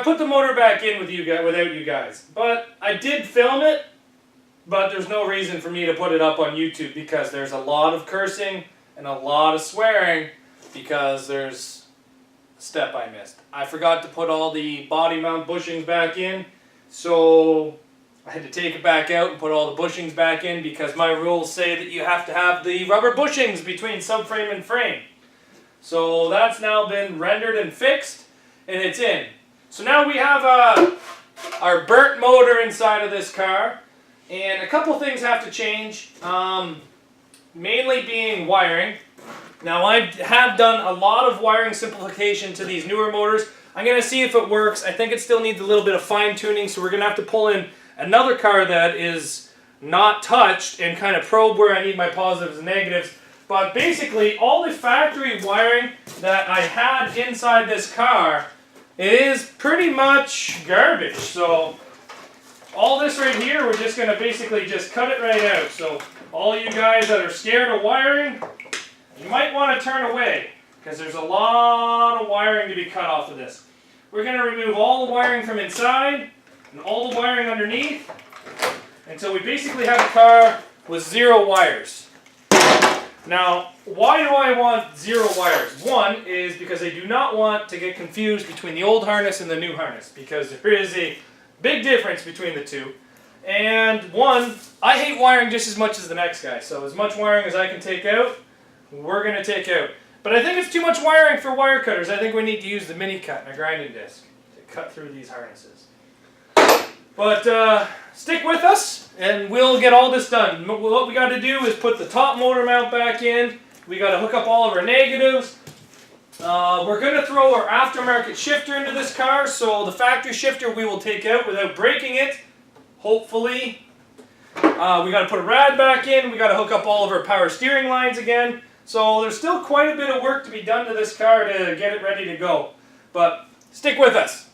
put the motor back in with you guys, without you guys. But I did film it, but there's no reason for me to put it up on YouTube because there's a lot of cursing and a lot of swearing because there's a step I missed. I forgot to put all the body mount bushings back in, so I had to take it back out and put all the bushings back in because my rules say that you have to have the rubber bushings between subframe and frame. So that's now been rendered and fixed, and it's in. So now we have our burnt motor inside of this car, and a couple things have to change, mainly being wiring. Now I have done a lot of wiring simplification to these newer motors. I'm going to see if it works. I think it still needs a little bit of fine tuning, so we're going to have to pull in another car that is not touched and kind of probe where I need my positives and negatives. But basically, all the factory wiring that I had inside this car, it is pretty much garbage. So all this right here, we're just going to basically just cut it right out. So all you guys that are scared of wiring, you might want to turn away because there's a lot of wiring to be cut off of this. We're going to remove all the wiring from inside and all the wiring underneath until we basically have a car with 0 wires. Now, why do I want 0 wires? One is because I do not want to get confused between the old harness and the new harness because there is a big difference between the two. And one, I hate wiring just as much as the next guy, so as much wiring as I can take out, we're going to take out. But I think it's too much wiring for wire cutters. I think we need to use the mini cut and a grinding disc to cut through these harnesses. But stick with us and we'll get all this done. What we got to do is put the top motor mount back in. We got to hook up all of our negatives. We're going to throw our aftermarket shifter into this car, so the factory shifter we will take out without breaking it, hopefully. We got to put a rad back in. We got to hook up all of our power steering lines again. So there's still quite a bit of work to be done to this car to get it ready to go. But stick with us.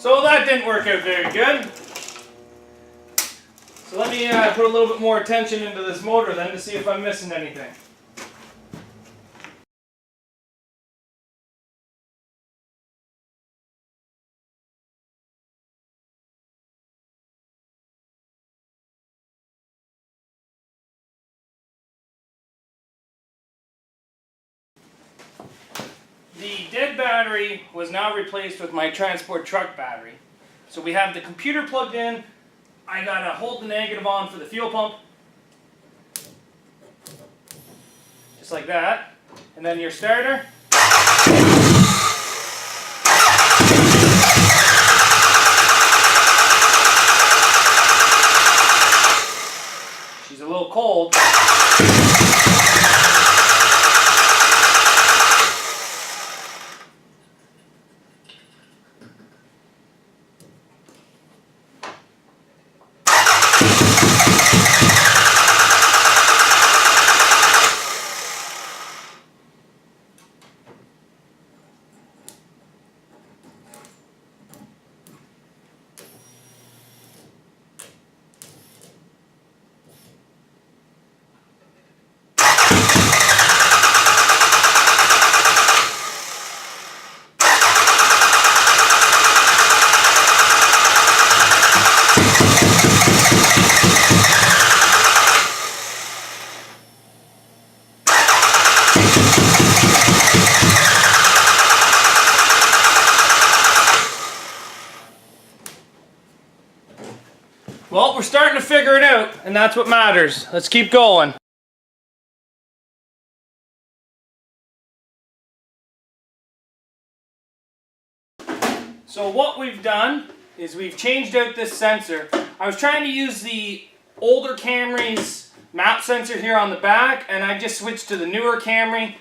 So that didn't work out very good. So let me put a little bit more attention into this motor then to see if I'm missing anything. The dead battery was now replaced with my transport truck battery. So we have the computer plugged in. I gotta hold the negative on for the fuel pump. Just like that. And then your starter. She's a little cold. Well, we're starting to figure it out, and that's what matters. Let's keep going. So what we've done is we've changed out this sensor. I was trying to use the older Camry's map sensor here on the back, and I just switched to the newer Camry,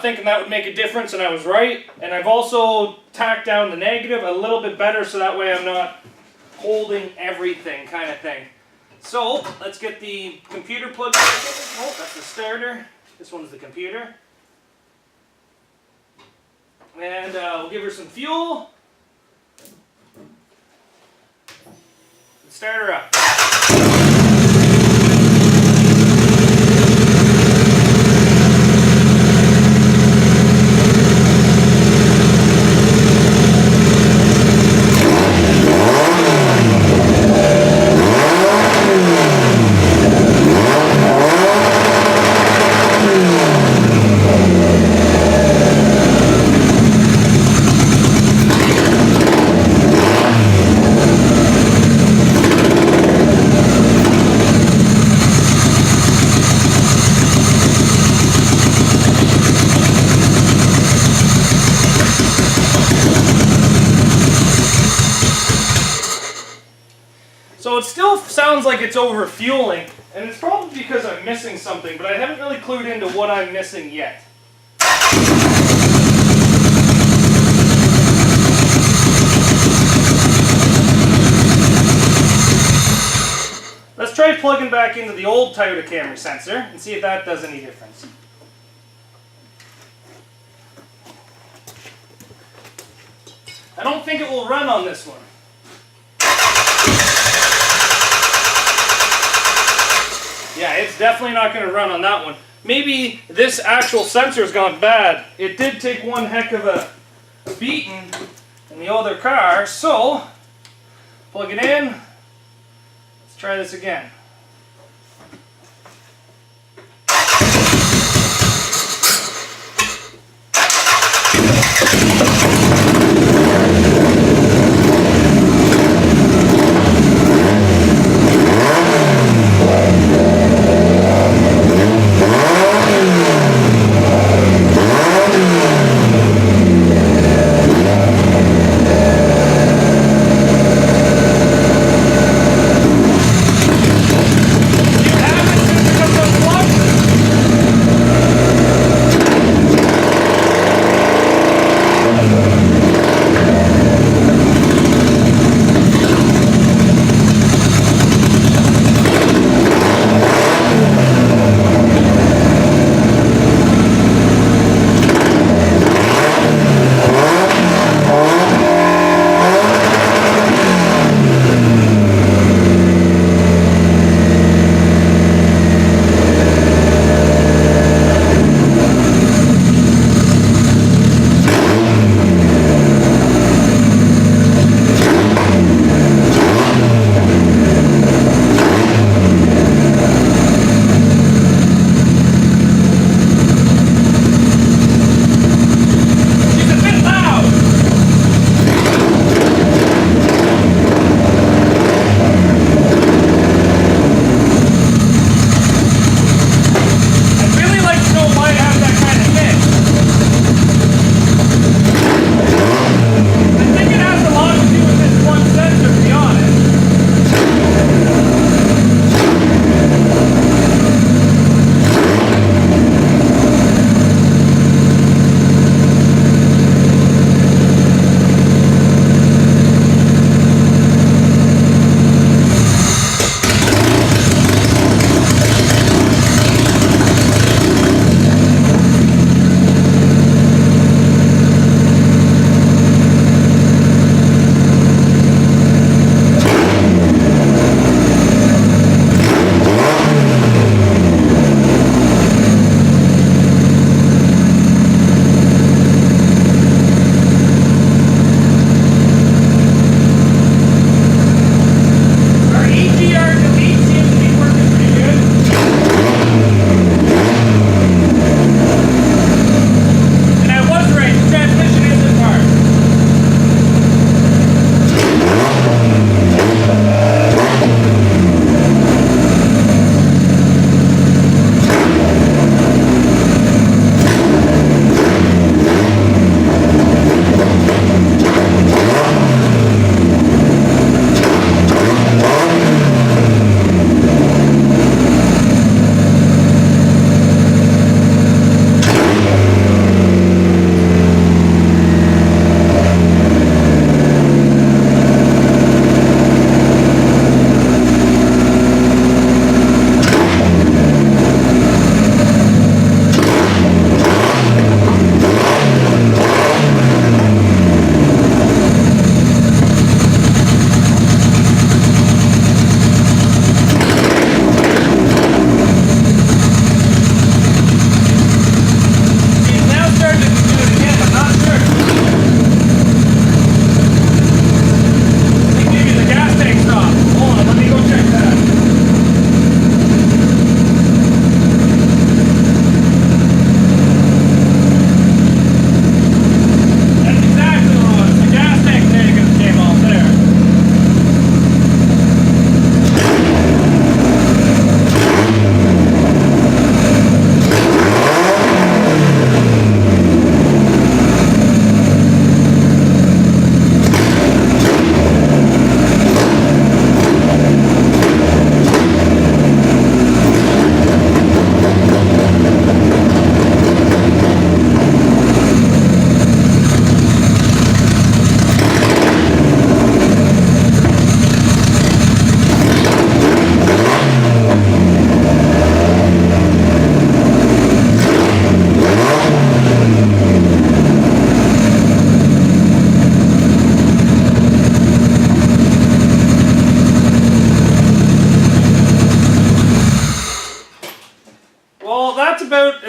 thinking that would make a difference, and I was right. And I've also tacked down the negative a little bit better, so that way I'm not holding everything kind of thing. So let's get the computer plugged in. Oh, that's the starter. This one's the computer. And we'll give her some fuel. Start her up. So it still sounds like it's over fueling, and it's probably because I'm missing something, but I haven't really clued into what I'm missing yet. Let's try plugging back into the old Toyota Camry sensor and see if that does any difference. I don't think it will run on this one. Yeah, it's definitely not going to run on that one. Maybe this actual sensor's gone bad. It did take one heck of a beating in the other car, so plug it in. Let's try this again.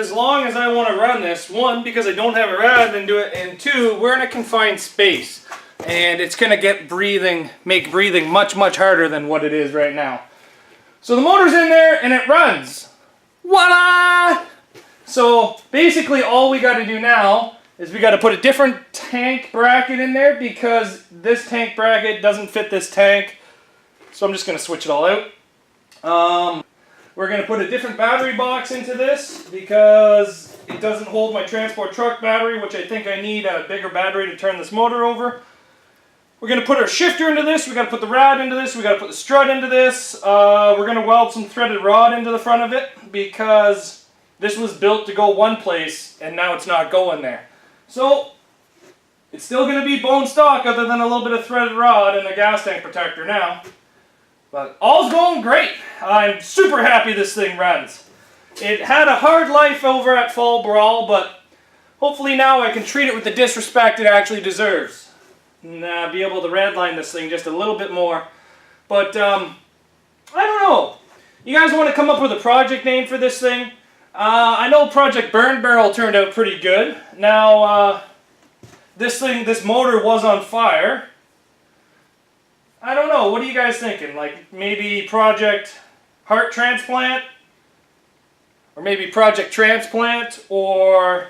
as long as I want to run this. One, because I don't have a rad and do it, and two, we're in a confined space. And it's going to make breathing much, much harder than what it is right now. So the motor's in there and it runs. Voila! So basically all we got to do now is we got to put a different tank bracket in there because this tank bracket doesn't fit this tank. So I'm just going to switch it all out. We're going to put a different battery box into this because it doesn't hold my transport truck battery, which I think I need a bigger battery to turn this motor over. We're going to put our shifter into this, we got to put the rad into this, we got to put the strut into this. We're going to weld some threaded rod into the front of it because this was built to go one place and now it's not going there. So it's still going to be bone stock other than a little bit of threaded rod and a gas tank protector now. But all's going great. I'm super happy this thing runs. It had a hard life over at Fall Brawl, but hopefully now I can treat it with the disrespect it actually deserves. And be able to redline this thing just a little bit more. But, I don't know. You guys want to come up with a project name for this thing? I know Project Burn Barrel turned out pretty good. Now, this motor was on fire. I don't know. What are you guys thinking? Like maybe Project Heart Transplant? Or maybe Project Transplant? Or